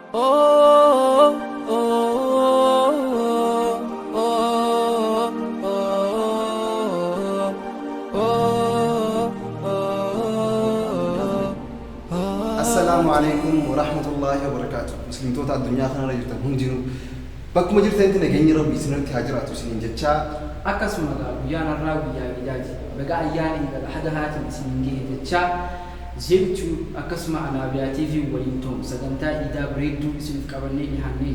السلام عليكم ورحمة الله وبركاته. مسلم توتا الدنيا خنا رجعتم هم جنو بك مجرد أنت نجني ربي سنرت هاجرات وسنين جتشا أكاسم هذا ويانا الراوي يا بيجاجي بقى أياني بقى حدا هاتي سنين جه جتشا زيتو أكاسم أنا بياتي في ولينتوم سجنتا إذا بريدو اسم كابرني يهني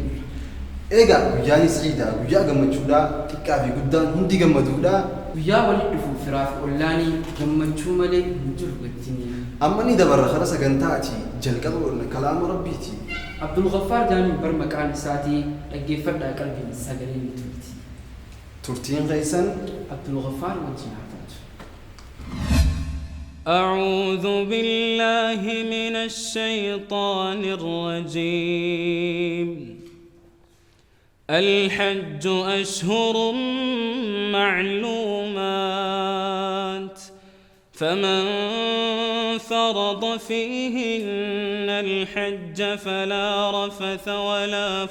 إيجا وياني سعيدا ويا جمع جودا تكافي قدام هم دي جمع جودا ويا وليد في فراف أولاني جمع شومالي نجور قتني أماني دبر خلاص سجنتاتي جلكة كلام ربيتي عبد الغفار جاني برمكان ساتي لقي فرد قلبي سجلين تورتي تورتين غيسن عبد الغفار وجهات أعوذ بالله من الشيطان الرجيم. الحج أشهر معلومات فمن فرض فيهن الحج فلا رفث ولا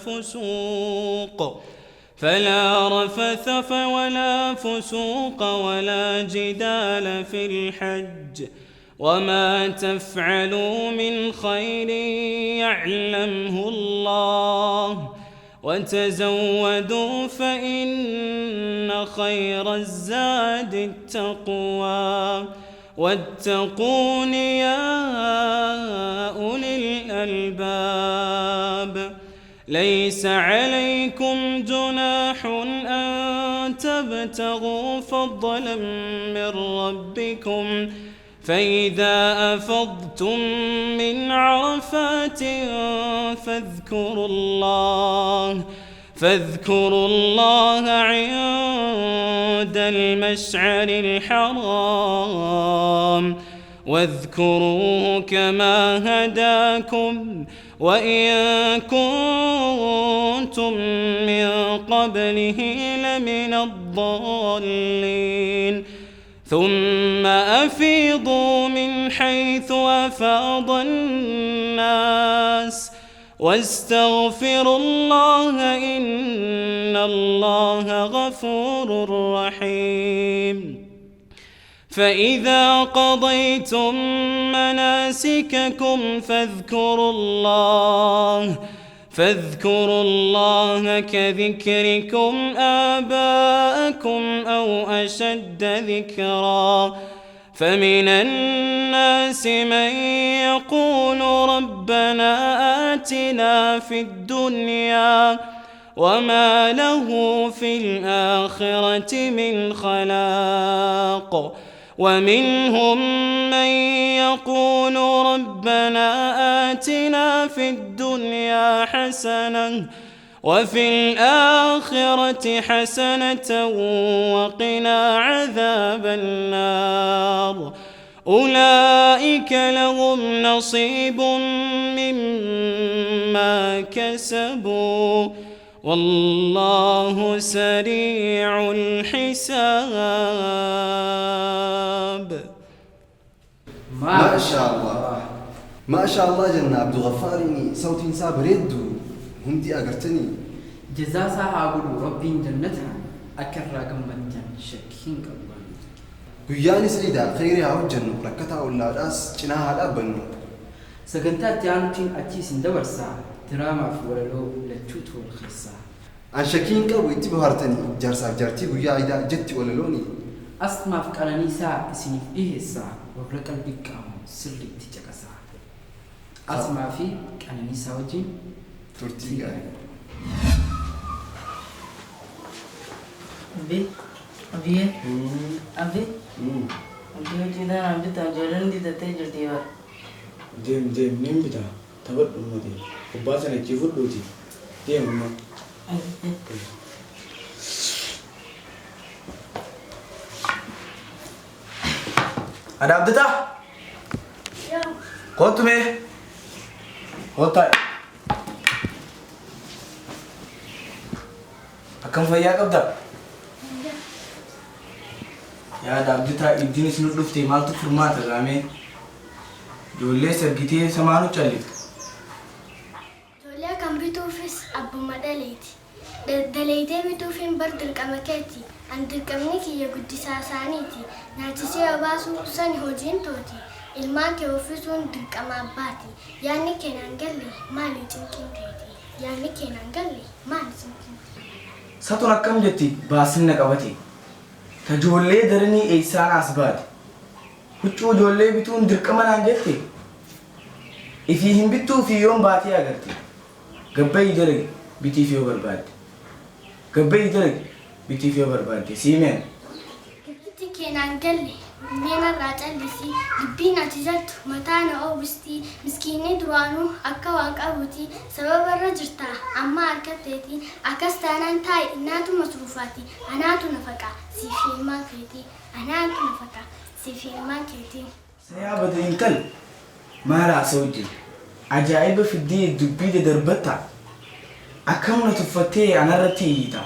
فسوق ولا جدال في الحج وما تفعلوا من خير يعلمه الله وتزودوا فإن خير الزاد التقوى واتقون يا أولي الألباب. ليس عليكم جناح أن تبتغوا فضلا من ربكم فإذا أفضتم من عرفات فاذكروا الله عند المشعر الحرام واذكروه كما هداكم وإن كنتم من قبله لمن الضالين. ثم أفيضوا من حيث أفاض الناس واستغفروا الله إن الله غفور رحيم. فإذا قضيتم مناسككم فاذكروا الله كذكركم آباءكم أو أشد ذكرا. فمن الناس من يقول ربنا آتنا في الدنيا وما له في الآخرة من خلاق ومنهم من يقول ربنا آتنا في الدنيا حسنة وفي الآخرة حسنة وقنا عذاب النار. أولئك لهم نصيب مما كسبوا والله سريع الحساب. ما شاء الله جنة عبد الغفارني صوت إنسان بريدو هم دي أقرتني جزاسا أقول ربي جنتها أكرر قمتها شكين قبان قياني سعيدة خيرها وجنة ركتها ولا راس جناها الأبن سكنتات جانتين أتيس دورسا تراما في ولو لتوت والخصا عن شكين قوي تبهرتني جارسا جارتي قيا إذا جتي ولا لوني أسمع في كلانيسا سنيف إيه الساعة وفرق البيك سري تجكسا أسمع في كلانيسا وجين تورتيغا أبي وجينا عم بتاجرن دي تتاجر ديوار ديم نيم بتا تبر أمتي وباسنا كيفود دوتي ديم أمم ada abdita قلت مي قلت أكم فيا قبضة يا دابدتا إديني سنو دفتي مالتو فرمات الرامي جولي سرقتي سمانو چالي توليا abbuma dhaleeti. Daleetee bituufiin bar dirqama keeti. An dirqamni kiyya guddisaa isaaniiti. Nyaachisee obaasuu sani hojiin tooti. Ilmaan kee uffisuun dirqama abbaati. Yaanni keenan galle maali cinqinteeti. Yaanni keenan galle maali cinqinteeti. Satun akkam jetti baasinna qabate. Tajoollee daranii eessaan as baate. Huccuu ijoollee bituun dirqama naan jette. Ifii hin bittuu fi yoon baatee agarte. Gabbayii dalage bitiif yoo barbaadde. Gabbayii dalage bitiif yoo barbaadde. Siimeen. Gabbitti keenan galle meenarraa callisi. Dubbiin ati jettu mataa na oobistii. Miskiinni duraanuu akka waan qabuuti. Sababarra jirta amma harkatteeti. Akkas taanaan taa'i inaatu masruufaati. Anaatu nafaqa siif ilmaan keeti. Anaatu nafaqa siif ilmaan keeti. Sayaa bada intal maal haasa'u jira. Ajaa'iba fiddee dubbii dadarbatta. Akkamna tuffattee anarratti hiita.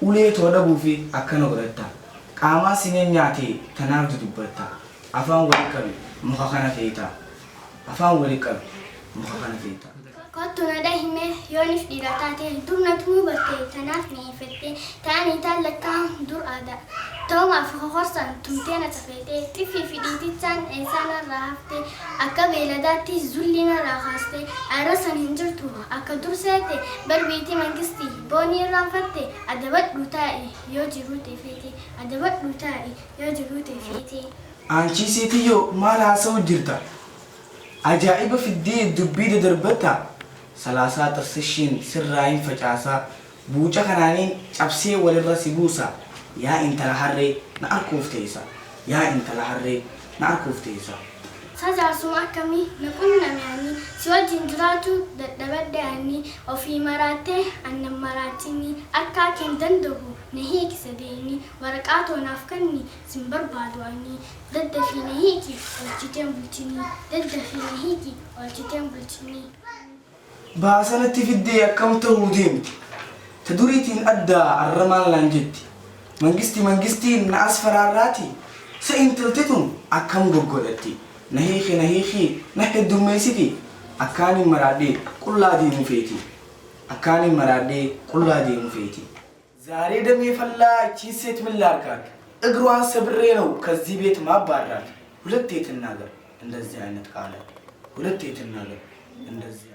Ulee toodhabuu fi akkana godhatta. Qaamaa sineen nyaatee tanaaf dubbatta. Afaan wali qabe muka kana feeta. Afaan wali qabe muka kana feeta. Kottu nada hime yoonif dhiira taate durna tumuu battee tanaaf ni hifattee taa'anii taallakkaan dur aadaa. Ta'umaaf hohorsaan tumtee na safeetee xiffii fi dhiitichaan eessaan irraa haftee akka beeladaatti zulli narraa kaastee arrasan hin jirtu akka dur seete barbiitii mangistii boonii irraanfatte adabadhu taa'e yoo jiruu teefeete adabadhu taa'e yoo jiruu teefeete. Aanchii seetiyyoo maal haasa'u jirta? Ajaa'iba fiddee dubbii dadarbatta. Salaasaa tarsishiin sirraa hin facaasaa. Buuca kanaaniin cabsee walirra si buusa. Yaa intala harree na arkuuf teessa. Yaa intala harree na arkuuf teessa. Sajaarsuma akkamii na qunnamanii si wajjin jiraatu dadhabaddaanii ofii maraattee annan maraatini akka keen danda'u na hiikisa deeni waraqaa toonaaf kanni sin barbaadu ani daddafii na hiiki olchiteen bulchini daddafii na hiiki olchiteen bulchini. Baasanatti fiddee akkam ta'uu deemti. Ta duriitiin addaa arramaan laan jetti. Mangistiin na as faraarraati. Sa intalti tun akkam goggodhatti. Na hiiki na heddummeessiti. Akkaanin maraadhee qullaa deemu feeti. Akkaanin maraadhee qullaa deemu feeti. ዛሬ ደም የፈላ እቺ ሴት ምን ላርጋት? እግሯን ሰብሬ ነው ከዚህ ቤት ማባራት። ሁለቴ ትናገር እንደዚህ አይነት ቃል ሁለቴ ትናገር እንደዚህ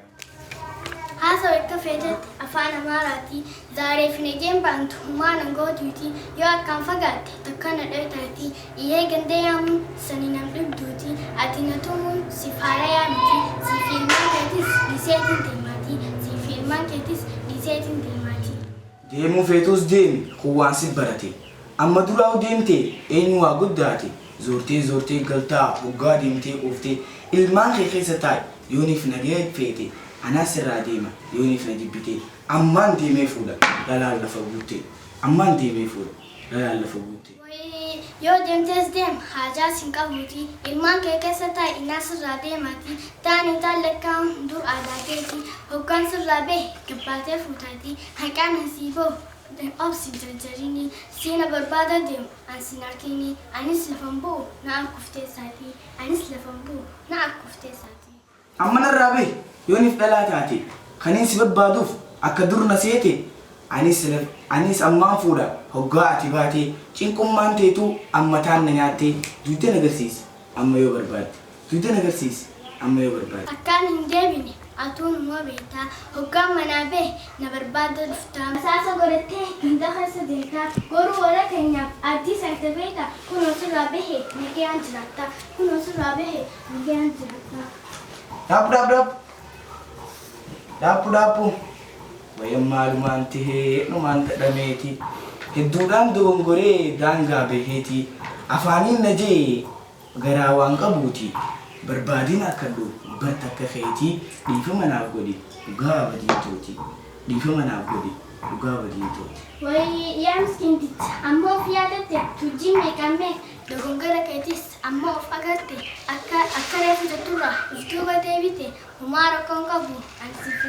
Haasawaa akka feetetti afaan Amaaraati. Zaaree fi negeen baantu humaan angootuuti. Yoo akkaan fagaatte takka na dhoytaati. Iyyee gandee yaamuun sani nam dhibduuti. Ati na tumuun si faaya yaamti. Siif ilmaan keetis dhiiseetiin deemaati. Siif ilmaan keetis dhiiseetiin deemaati. Deemuu feetus deemi kuwaan si barate. Amma duraa deemte eenyu waa guddaate. Zoortee galtaa hoggaa deemtee ooftee ilmaan kee keessa taa'i yooniif nagee feete. Ana sirraa deema yooniif na jibbite ammaan deemee fuudha lalaan lafa guutte ammaan deemee fuudha lalaan lafa guutte. Yoo deemtees deem haajaa sin qabuuti ilmaan kee keessa taa'i innaa sirraa deemaati taa'anii taallakkaan dur aadaa keeti hoggaan sirraa bahe gabbaatee fuutaati haqaan hasiiboo obsi jarjarini siina barbaada deemu ansin arkiini anis lafan bu'u na akkufteessaati anis lafan bu'u na akkufteessaati. Amma narraa bahe yooniif dhalaa taate kaniin si barbaaduuf akka dur na seete anis ammaan fuudha hoggaa ati baatee cinqummaan teetu ammataan na nyaattee duudeen agarsiisi amma yoo barbaadde duudeen agarsiisi amma yoo barbaadde. Akkaan hin deebine atuun immoo beektaa hoggaan manaa bahe na barbaada dhuftaa. Saasa godhattee ganda keessa deemtaa goruu warra keenyaaf addii saayita beektaa kunoo sirraa bahe nagayaan jiraattaa kunoo sirraa bahe nagayaan jiraattaa. Daappu wayyan maalumaan tahee numaan dhadhameeti hedduudhaan dogongoree daangaa baheeti afaaniin najee garaa waan qabuuti barbaadiin akka barta akka feeti dhiifama naaf godhi dhugaa badiitooti dhiifama naaf godhi dhugaa badiitooti. Wayii yaa miskiinticha ammoo of yaadatte tujjiin meeqammee dogongora keetis ammoo of agarte akka reefu jetturraa uftuuba deebite humaa rakkoon qabu ansiif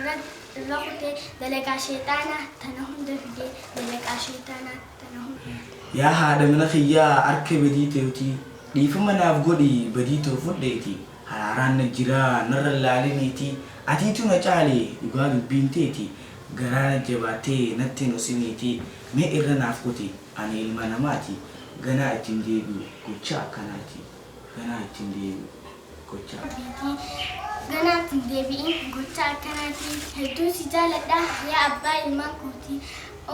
irra kutee dalagaa sheexaanaa tana hunda fidee dalagaa sheexaanaa tana hunda. Yaa haadha mana kiyyaa harka badiiteeti dhiifama naaf godhi badiitoo fudheeti haraaraan na jiraa narra laaliniiti atiitu na caale dhugaa dubbiin teeti garaana jabaatee natti nu simiitii mee irra naaf kuti ani ilma namaati ganaa ittiin deebi'u gocha akkanaati ganaa ittiin deebi'u gocha Ganaatiin deebiin gocha akkanaati hedduu si jaaladha yaa abbaa ilmaan kootii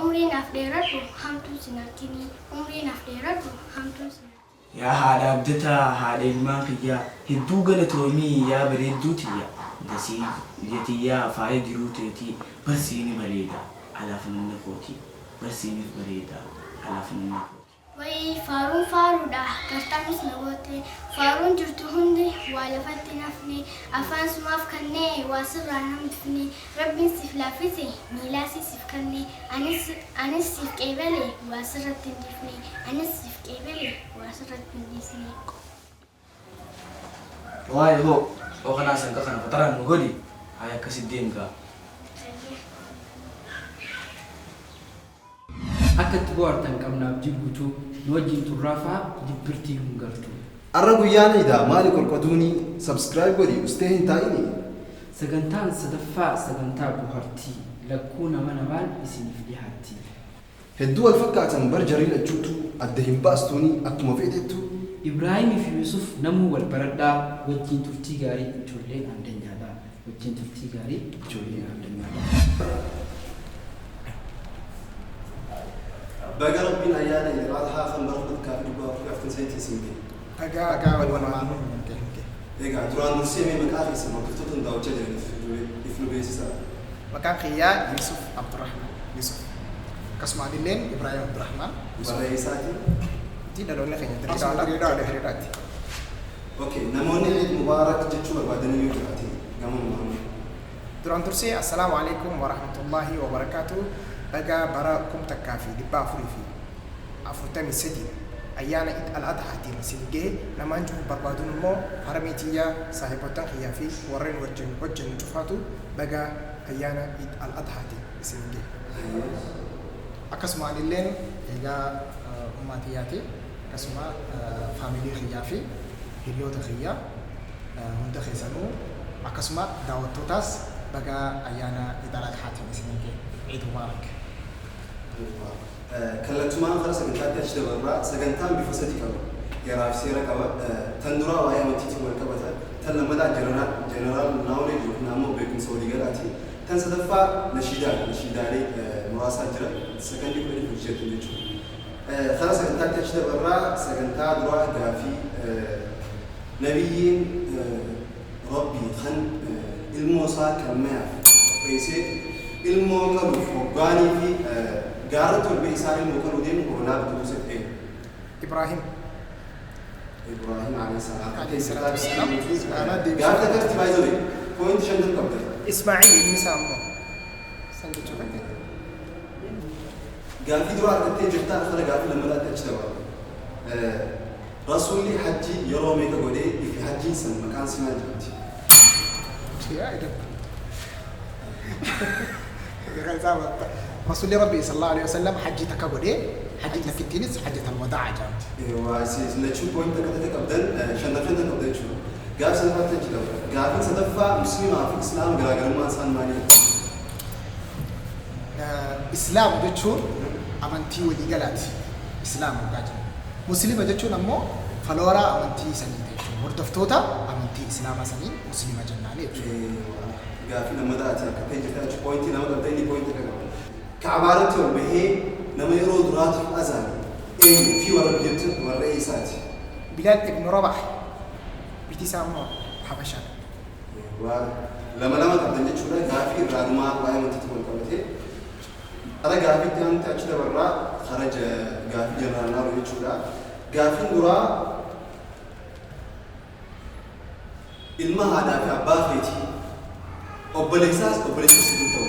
umriin af dheeradhu hamtuu sinartini umriin af dheeradhu hamtuu sinartini yaa haadha abdataa haadha ilmaan kiyyaa hedduu galatoomii yaa bareedduu tiyya dasii jetiyyaa faaya jiruu teetii barsiini bareeda alaaf namni kooti barsiinis bareeda alaaf namni kooti Wayii faaruun faaruudha gartaanis na goote faaruun jirtu hundi waa lafatti nafne afaan sumaaf kannee waa sirraa namtifne rabbiin siif laaffise miilaa siif kannee anis siif qeebale waa sirratti hin difne anis siif qeebale waa sirratti hin dhiisne. waa'ee hoo kanaa sanqa kana fataraan nu godhi haa akkasitti deemgaa Akka itti bohaartan qabnaaf jibbutu nu wajjin turraafaa jibbirtii hin galtu. Arra guyyaan idaa maali qorqotuuni subscribe godhi ustee hin taa'ini. Sagantaan sadaffaa sagantaa bohaartii lakkuu nama namaan isiniif dhiyaatti. Hedduu wal fakkaatan bar jarii lachuutu adda hin baastuuni akkuma feetettu. Ibraahimii fi Yusuf namuu wal baradhaa wajjin turtii gaarii ijoolleen addunyaadha. Wajjin turtii gaarii ijoolleen addunyaadha. Baga rabbiin ayyaana Idil-Adhaa kan barbaadu kaafi dubbaa fi aftan sayitii siinge. Dhagaa wal wamaan. Egaa duraan dursee mee maqaa keessan hordoftoota hundaa'uchaa jiran if nu beeksisaa. Maqaan kiyyaa Yusuf Abdurrahman. Yusuf. Akkasumaan illeen Ibrahim Abdurrahman. Barreessaatii. Itti dhaloonni keenya diriiraadha. Okay, namoonni Eid Mubaarak jechuu barbaadanii yoo jiraate gama Muhammad. Duraan dursee assalaamu alaikum wa rahmatullahi wa barakaatuh. Baga bara kum takkaa fi dhibba afurii fi 43 ayyaana Eid al-Adhaatiin isin gahe namaan cufu barbaaduun immoo haramii tiyyaa saahibotan kiyyaa fi warreen wajjin cufaatu baga ayyaana Eid al-Adhaatiin isin gahe. Akkasumaan illeen egaa ummaatiyyaati akkasuma faamilii kiyyaa fi hiriyoota kiyyaa hunda keessanuu akkasuma daawwattootaas baga ayyaana Eid al-Adhaatiin isin gahe. Eid Mubaarak. Kallattumaan karaa sagantaatti achi dabarraa sagantaan bifa sadii qaba. Heeraa fi seera qaba. Tan duraa waa'ee amantiitiin wal qabata. Tan lammataa jeneraal naawulee yookiin ammoo beekumsa waliigalaati. Tan sadaffaa nashiidaalee muraasaa jira. Sakandii 10 jechuudha. Karaa sagantaatti achi dabarraa sagantaa duraa gaafii nabiyyiin rabbii kan ilmoo isaa qalmayaaf qopheessee ilmoo kanuuf hoggaanii fi gaara tolbee isaa ilmoo kanuu deemu koronaa bituu se'ee. Ibrahim. Ibrahim alayhi salaatu wassalaam. Gaafa takatti baay'ee poointi 5 qabda. Ismaa'il ilmi isaa immoo san jechuu kan ta'e. Gaafii dura argattee jirtaa afara gaafii lammataatti achi dabala. Rasuulli hajjii yeroo meeqa godhee fi hajjiin san maqaan si maal jedhamti? رسول ربي صلى الله عليه وسلم حجي تكبدي حجي تكتينس حجة الوداع جامت. واسيس نشوف بوينت كذا قبل شندف قبل شو قال سنفات تجلو قال سدفع مسلم في الإسلام قال ما إنسان ماني إسلام بتشون أمانتي ودي قالت إسلام قاعد مسلم بتشون أمو فلورا أمانتي سنين تشون وردفتوتا أمانتي إسلام سنين مسلم جنالي قال في لما داتي كبيج تاج بوينتي لما قبلني بوينت كذا كعبارة به لما يرود راتب أذان إيه في ورا بيت ورا رئيسات بلال ابن رباح بتسامو حبشان ولما قبلني شو لا قافي رادما باي ما تتمنى كمتي أنا قافي تيان تأشيد برا خرج قافي جنرال نارو يشولا قافي نورا ilma haadhaa fi abbaa feetii obboleessaas obboleessis hin ta'u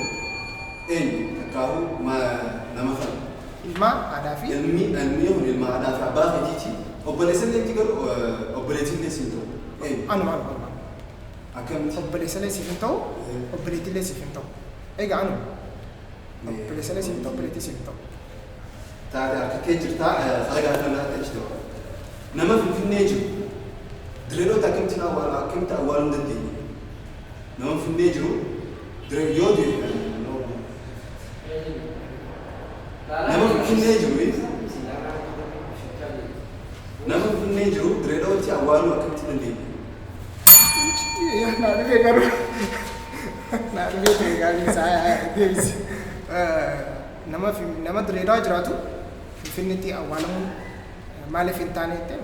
eenyu takkaahu nama fana ilma haadhaa fi ilmi kun ilma haadhaa fi abbaa feetiiti obboleessallee itti galu obboleettillee hin ta'u eenyu anuma akkamitti obboleessallee siif hin ta'u obboleettillee siif hin ta'u egaa anuma obboleessallee siif hin ta'u obboleettii siif hin ta'u taate harka kee jirtaa faragaa kanatti achi ta'u nama finfinnee jiru Direedoota akkamitti awwaaluu dandeenya? Nama finnee jiru yoo finfinnee jiru nama finfinnee jiru Direedawatti awwaaluu akkamitti dandeenya? Naa dhufee garuu naa dhufee ture gaarii isaa deebisi. Nama Direedawa jiraatu Finfinneetti awwaalamuun maaliif hin taane jettee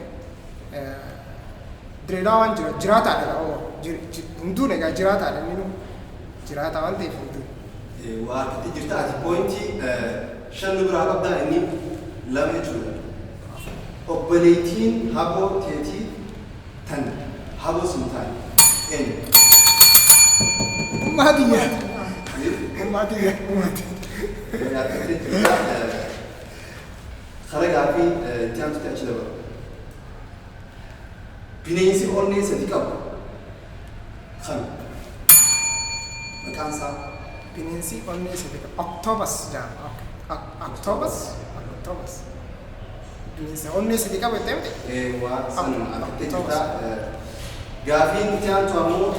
Direedawa waan jiraataadha hunduu egaa jiraataadha inni jiraataa waan ta'eef hunduu. Waa akkatti jirta ati poointii 5 biraa qabdaa inni 2 jechuudha. Obboleettiin haboo teetii tan haboo sun taane eenyu? Maatiyyaa. Kara gaaffii itti aantutti achi dabala. Bineensi onnee sadii qabu kan maqaan isaa Bineensi onnee sadii qabu Octopus jedhama. Octopus. Bineensi onnee sadii qabu jettee miti? waa sanuma akkatti jirta. Gaaffiin itti aantu ammoo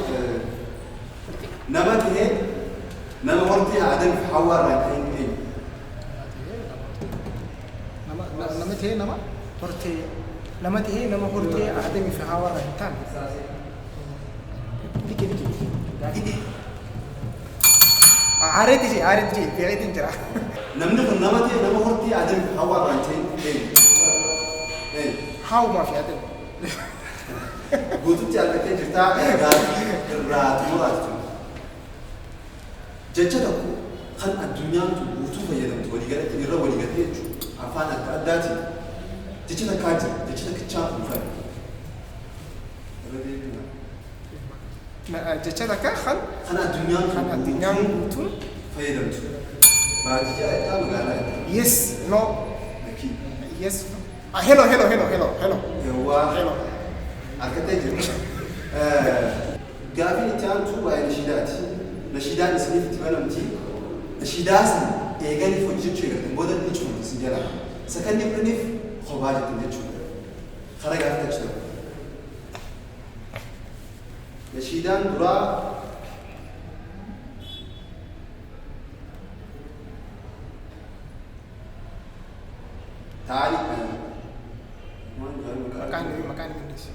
nama tahee nama hortee Aadam fi Hawwaa irraa ta'e eenyu? Nama tahee nama hortee Aadamii fi Hawwaa irraa hin taane. Aareetti fe'eetiin jira. Namni kun nama ta'e nama hortee Aadam fi Hawwaa irraa ta'e eenyu? Hawwaa fi Aadam. Guututti argattee jirtaa gaaffii irraa xumuraa jechuudha. Jecha tokko kan addunyaan guutuu fayyadamtu waliigalatti irra waliigattee jechuudha. Afaan adda addaatiin jecha takkaa jira jecha takkichaa kun fayyada. Jecha takka kan addunyaan guutuu fayyadamtu. Baadiyyaa irraa magaalaa irraa. Yes, no. Yes. Hello. Hello. Argattee jirtu. Gaaffiin itti aantu waa'ee nashiidaati. Nashiidaan isiniif itti banamti. Nashiidaa sana eeganiif hojjechuu eegaltan booda ni cufamti isin jala. Sakanni fudhaniif kophaa jettan jechuudha. Kara gaaffii achi ta'u. Nashiidaan duraa taa'anii maqaan Ingilizi.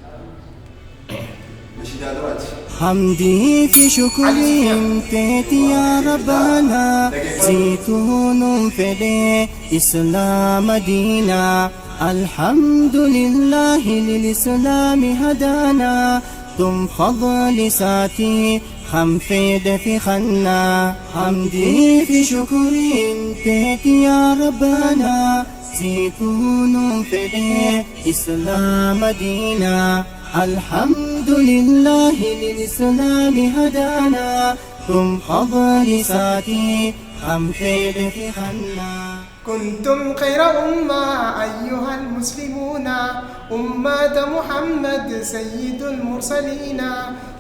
نشيد دلوقتي حمدي في شكري انت يا ربنا زيتون فدي إسلام دينا الحمد لله للإسلام هدانا ثم فضل ساتي خم فيد في خنا حمدي في شكري انت يا ربنا زيتون فدي إسلام دينا الحمد لله للإسلام هدانا ثم فضل ساتي خم فيد في خنا كنتم خير أمة أيها المسلمون أمة محمد سيد المرسلين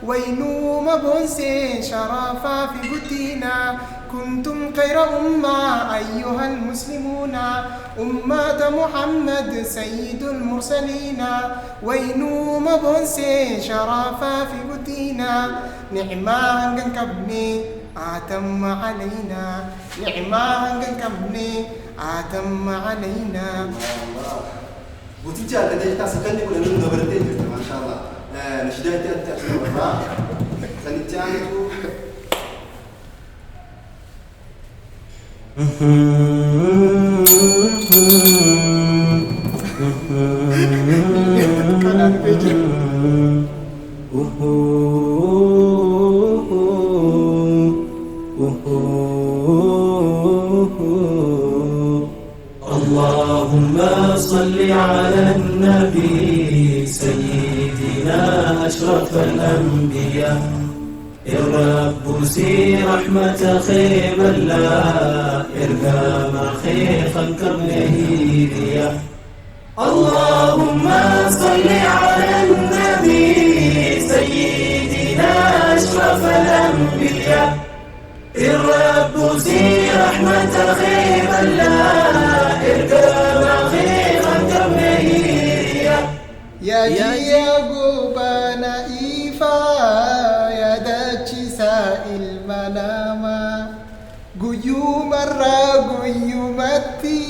وينو مبونسي شرافة في قدينا كنتم خير أمة أيها المسلمون أمة محمد سيد المرسلين وينو مبونسي شرافة في قدينا نعمة كبني آتم علينا نعمة كبني آتم علينا بوتيجي على دجاجة سكني كل يوم دبرتين ما شاء الله نشيدات أنت أشوف برا سنتيانو اللهم صل على النبي سيدنا أشرف الأنبياء الرب سي رحمة خيب الله إرقام خيخا كبنه اللهم صل على النبي سيدنا أشرف الأنبياء الرب سي رحمة خيب الله إرقام خيخا كبنه يا قوبانا إيفا يا داتشي سائل مناما قيوم الرا قيومتي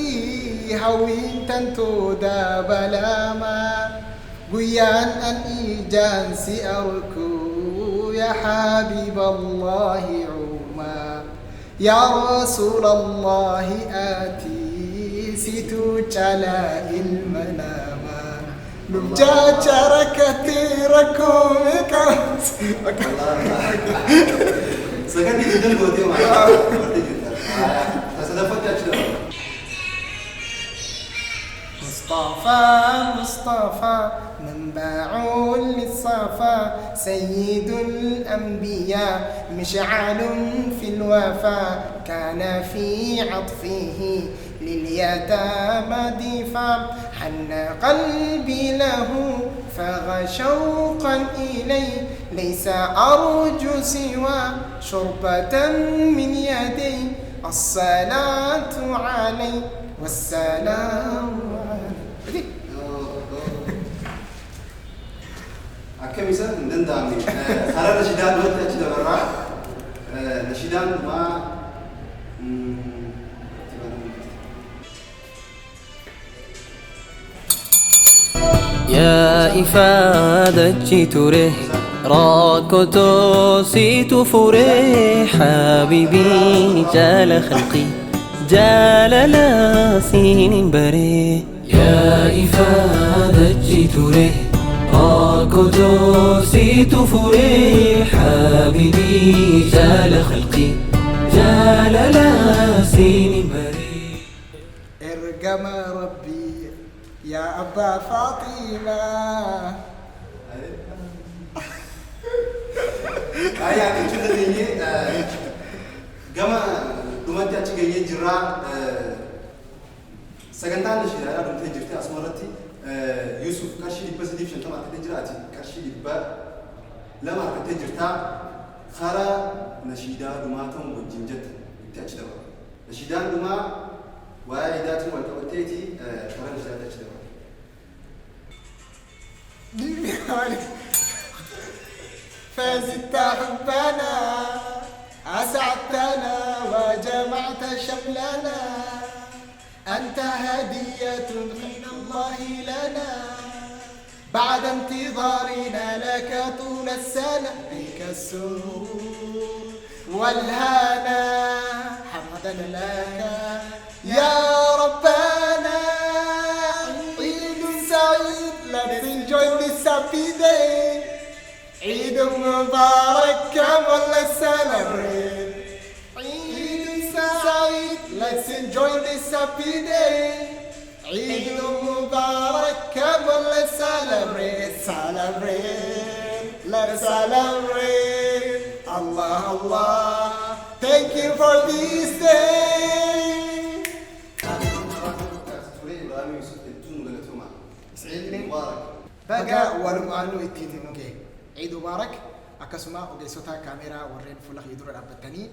هوين تنتو دابلاما قيان أن إيجانسي أركو يا حبيب الله عما يا رسول الله آتي ستوج على المنامة نبجا شركتي ركومك سكنتي جدا قوتي معي تصدفت يا مصطفى منبع للصفا سيد الأنبياء مشعل في الوفا كان في عطفه لليتامى ضيفا حن قلبي له فغى شوقا إليه ليس أرجو سوى شربة من يدي الصلاة عليه والسلام عليه أكمل مثلا ندندامي خلال نشيدان وقت أجد برا نشيدان ما يا إفادة تره راكوتو سيتو فوري حبيبي جال خلقي جال لا سين بري يا إفادة تره راكوتو سيتو فوري حبيبي جال خلقي جال لا سين بري ارقم ربي يا أبا فاطمة يعني كل ذي كما دمت أشجعي جرا سكنتان الشيء أنا دمت جرتي أسمرتي يوسف كشيء بس ديف شنطة ما تجراتي كشيء با لما تجرتا خرا نشيدا دماتهم وجنجت تأجدوا نشيدا دما وعيداتهم والكوتيتي خرا نشيدا تأجدوا فزدت حبنا أسعدتنا وجمعت شملنا أنت هدية من الله لنا بعد انتظارنا لك طول السنة بك السرور والهنا حمدا لك يا ربنا عيد سعيد. Let's enjoy this happy day. عيد مبارك come on let's celebrate. عيد سعيد. Let's enjoy this happy day. عيد مبارك come on let's celebrate. Celebrate. Let's celebrate. Allah Allah. Thank you for this day. بقى ولمعلو التيتينوكي عيد مبارك أكسما وجيسوتا كاميرا ورين فلخ يدور الأبتاني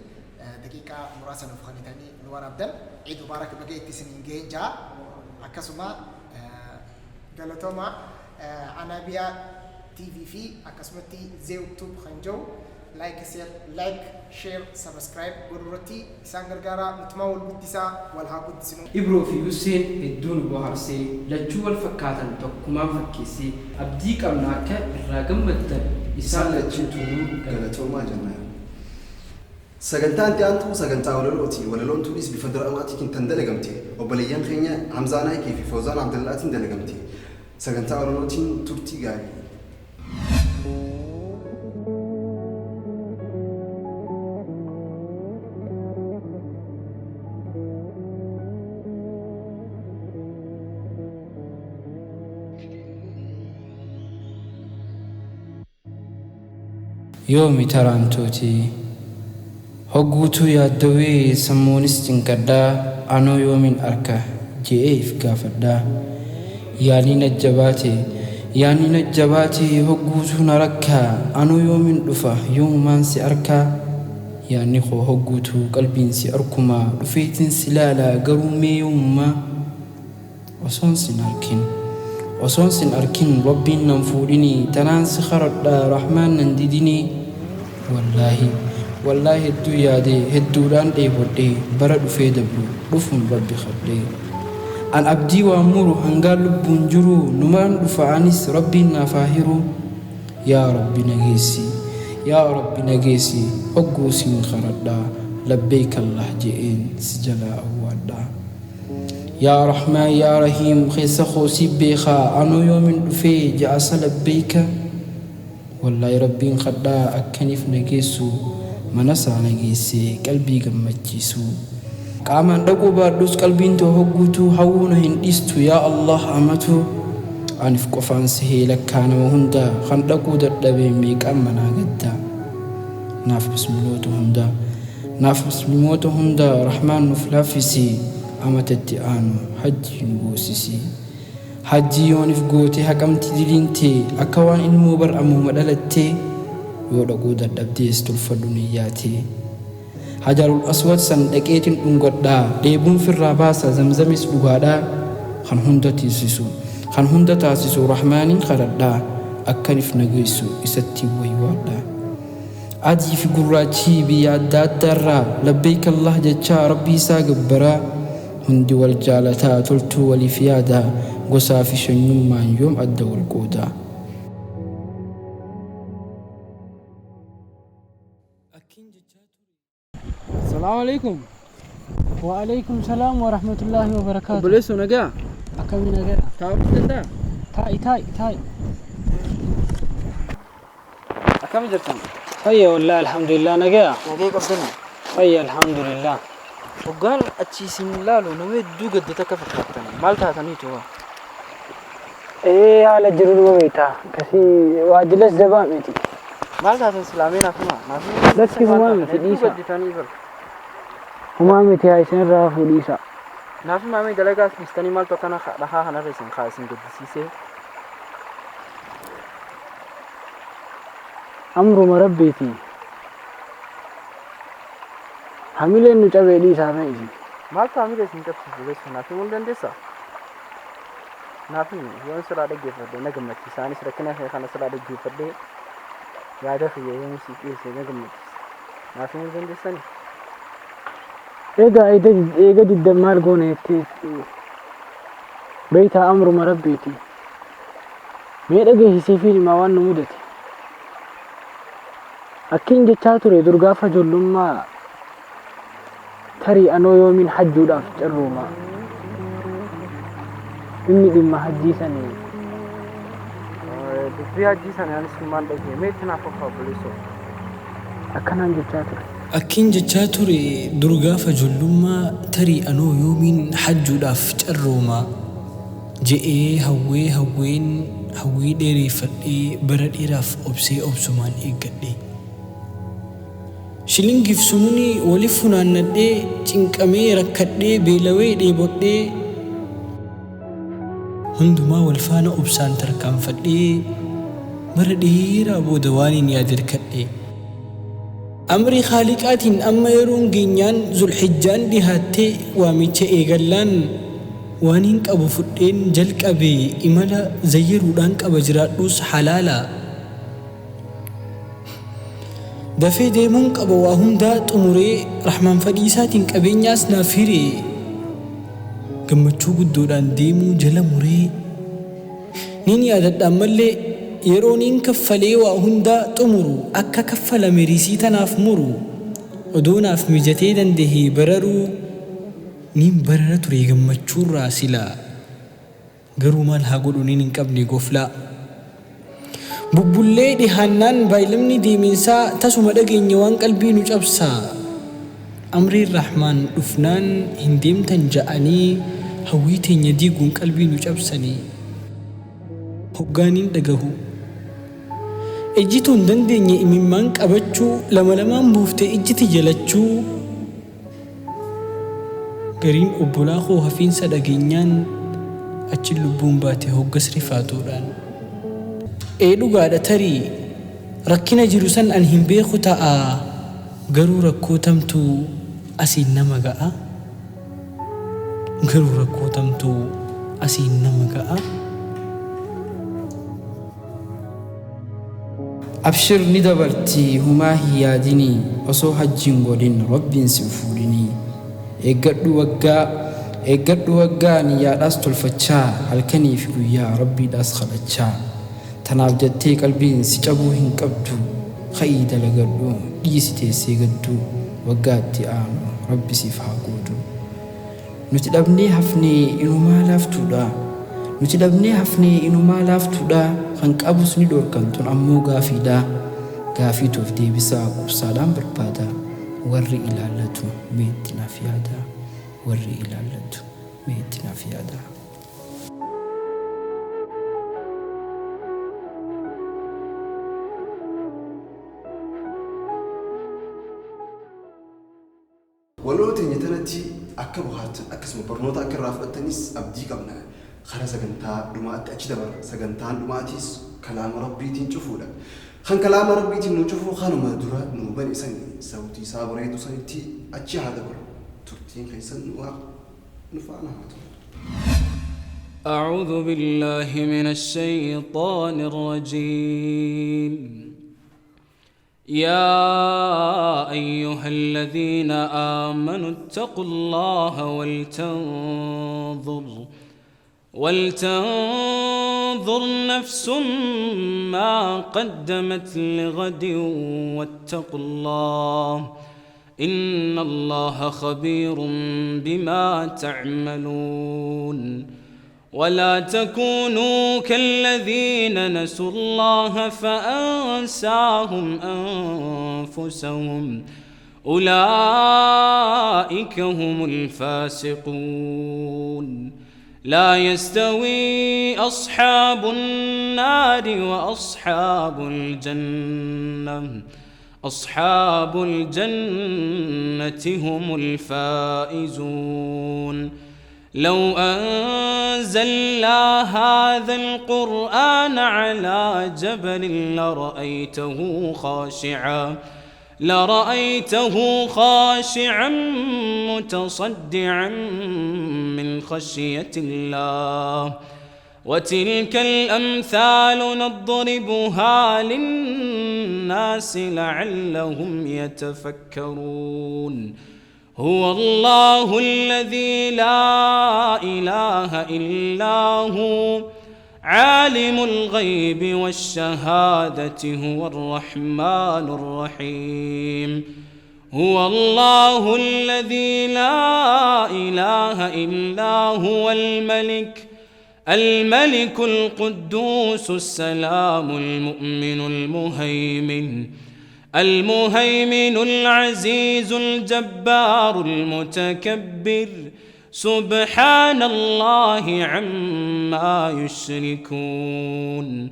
دقيقة مراسل فخانيتاني نوار أبدل عيد مبارك بقى التسنين جا أكسما قالتوما أنا بيا تي في أكسمتي زيو توب خنجو لايك شير سبسكرايب ورورتي سانغرغارا متمول قدسا والها قدسنو إبرو في يوسين الدون بوهرسي لجو الفكاتا تقوما فكيسي أبديك أمناك الراقم بدل إسان لجنتونو قالتوما جنة سجنتان تيانتو سجنتا ولولوتي ولولونتو إس بفدر أماتي كنت تندلقمتي وبليان خينيا عمزانا كيف فوزان عبد الله تندلقمتي سجنتا ولولوتي تبتي قاعد يومي ترانتوتي هقوتو يا دوي سمونستين كدا أنو يومين أركا جيف كافدا يعني نجباتي هقوتو نركا أنو يومين دفا يومان سي أركا يعني خو هقوتو قلبين سي أركما رفيتين سلالا قرومي يوما وصونسين أركين ربين ننفوريني تنانسي خرد رحمن نندديني والله هدو يادي هدو دان دي بودي برد في دبلو رفن ربي خدي an abdii waamuru hangaan lubbuun jiru numaan dhufa'anis rabbiin naaf haa hiru yaa rabbi nageessi yaa rabbi nageessi hogguu siin kadhadhaa labbeeyk allah je'een si jalaa awwaadhaa yaa rahmaan yaa rahiim keessa koosii beekaa anoo yoomin dhufee ja'asa labbeeyka wallaahi rabbiin kadhaa akkaniif nageessu mana isaa nageessee qalbii gammachiisu qaamaan dhaquu baadhus qalbiin too hogguutu hawwuna hin dhiistu yaa allah amatu anif qofaan sihee lakkaa nama hunda kan dhaquu dadhabee meeqaan manaa gaddaa naaf musliimoota hunda rahmaan nuuf laaffisi amatatti aanu hajjii nu goosisi hajjii yoonif goote haqamti diliintee akka waan ilmoo bar'amuma dhalattee yoo dhaquu dadhabdees tulfadhu niyyaatee hajarul aswad san dhaqeetiin dhungadhaa deebuun firraa baasa zamzamis dhugaadhaa kan hunda taasisu rahmaaniin kadhadhaa akkanif nageessu isatti waywaadhaa adii fi gurraachii biyya adda addaarraa labbeeyk allah jechaa rabbii isaa gabbaraa hundi wal jaalataa toltuu waliif yaadaa gosaa fi shanyummaan yoom adda wal qoodaa السلام عليكم. وعليكم السلام ورحمة الله وبركاته. بلسو نجا أكمل نجا تعرف تندا تاي أكمل جرتنا أي والله الحمد لله نجا قبلنا أي الحمد لله وقال أتشيسين لالو نويت دوجد تكفر حتنا مالتها تنيتوا إيه على جرور ويتا كسي واجلس دبامتي مالتها تنسلامين أفما بس كيف ما متديسا وما متي هايسين رافو ديسا نافي مامي دلقاس مستني مالتو كان لها هنا ريسين خالصين قد سيسي أمر مربيتي حميلين نجابي ديسا ميزي مالتو حميلين سنجابسي بلسو نافي مولدن ديسا نافي يوان سرادة جيفر نقم مكيساني سركنا في خانا سرادة جيفر دي يادا في يوم سيكيسي نقم مكيس نافي مولدن ديساني إيجا دي الدمار قوني بيتا أمر مربيتي ميدا جيه سيفيني ما وان نمودتي أكين جتشاتوري درقافة جلما تري أنو يومين حجو داف جروما إمي دي ما حجيساني دي حجيساني أنا سلمان دي ميتنا فوقها بلسو أكنان جتشاتوري أكين جتشاتوري درقافة جلما تري أنو يومين حجو داف جروما جئي هوي ديري فدي برد إراف أبسي أبسومان إيقادي شلنجي فسموني ولفنا ندي تنكمي ركدي بيلوي دي بودي هندما والفانا أبسان تركام فدي برد إيرا بودواني نيادر كدي أمري خالقاتين أما يرون جنيان ذو الحجان دي هاتي واميتش إيغلان وانينك أبو فدين جلك أبي إمالا زيرو دانك أبو جرادوس حلالا دفي ديمونك أبو واهم دا تموري رحمن فديساتينك أبي ناس نافيري قمتشو قدودان ديمو جلا موري نيني أدد أمالي يرونين كفلي وهندا تمرو أكا كفل مريسي تناف مرو ودونا في مجتي دندهي بررو نيم بررة ريغم مچور راسلا غرو مال هاقودو نين قبني غفلا ببولي دي حنان بايلمني دي منسا تسو مدقين يوان قلبي نجابسا أمري الرحمن دفنان هنديم تنجأني هويتين يديقون قلبي نجابساني هقانين دقهو ejjituun dandeenye imimmaan qabachuu lama lamaan buuftee ejjiti jalachuu gariin obbolaa koo hafiinsa dhageenyaan achi lubbuun baate hoggas rifaatuudhaan dhugaadha tarii rakkina jiru san an hin beeku ta'a garuu rakkoo tamtuu asiin nama ga'a garuu rakkoo tamtuu asiin nama ga'a أبشر ندبرتي هما هي ديني وصو حجين قولين ربين سنفوليني إيقادو وقا eeggadhu waggaa niyyaadhaas tolfachaa halkanii fi guyyaa rabbiidhaas kadhachaa tanaaf jettee qalbiin si cabuu hin qabdu khayii dalagadhu dhiisi teessee gaddu waggaatti aanu rabbi siif haa goodu nuti dhabnee hafnee inumaa laaftuudha nuti dhabnee hafnee inumaa laaftuudha kan qabus ni dhorkamtun ammoo gaafiidha gaafiituuf deebisaa qubsaadhaan barbaada warri ilaallatu meetti naaf yaada warri ilaallatu meetti naaf yaada. ولوتي نتنتي أكبر هات أكسم برنوتا أكرر في التنس أبدي قبنا خلا سجنتا دماء تأكيد بر سجنتان دماء تيس كلام ربي تنشوفولا خن كلام ربي تنشوفو خانو ما درا نوبني سني صوتي صابريت وسنتي أشي هذا بر ترتين خيسن نفعنا أعوذ بالله من الشيطان الرجيم يا أيها الذين آمنوا اتقوا الله ولتنظر نفس ما قدمت لغد واتقوا الله إن الله خبير بما تعملون ولا تكونوا كالذين نسوا الله فأنساهم أنفسهم أولئك هم الفاسقون لا يستوي أصحاب النار وأصحاب الجنة أصحاب الجنة هم الفائزون لو أنزلنا هذا القرآن على جبل لرأيته خاشعا متصدعا من خشية الله وتلك الأمثال نضربها للناس لعلهم يتفكرون هو الله الذي لا إله إلا هو عالم الغيب والشهادة هو الرحمن الرحيم هو الله الذي لا إله إلا هو الملك القدوس السلام المؤمن المهيمن العزيز الجبار المتكبر سبحان الله عما يشركون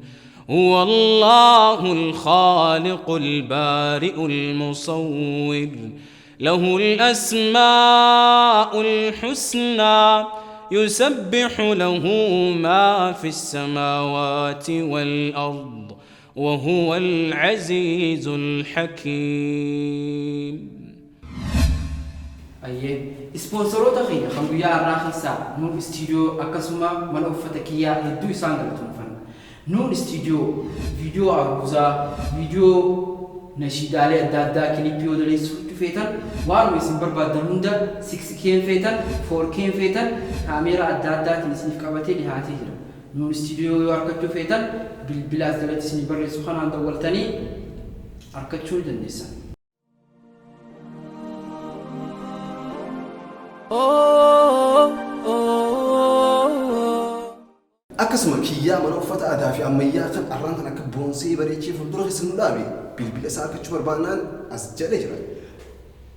هو الله الخالق البارئ المصور له الأسماء الحسنى يسبح له ما في السماوات والأرض وهو العزيز الحكيم. أيه سبونسروتا خير خمبيا الراخيسا نور استوديو أكسوما من أفتكيا يدو يسانغلتون فن نور استوديو فيديو أروزا فيديو نشيد عليه دادا كليبيو دلي سوت فيتن وانو اسم برباد دروندا 6K فيتن 4K فيتن كاميرا دادا تنسنف كابتي لهاتي جرا نور استوديو ياركتو فيتن بالبلاس دلت سني بري سبحان عند ولتني أركتشو دنيسان أكسم كيا من أفتا أدافع أميا كان أرانتنا كبونسي بريتشي فدور خسنو دابي بالبلا ساكتشو بربانان أسجل جرا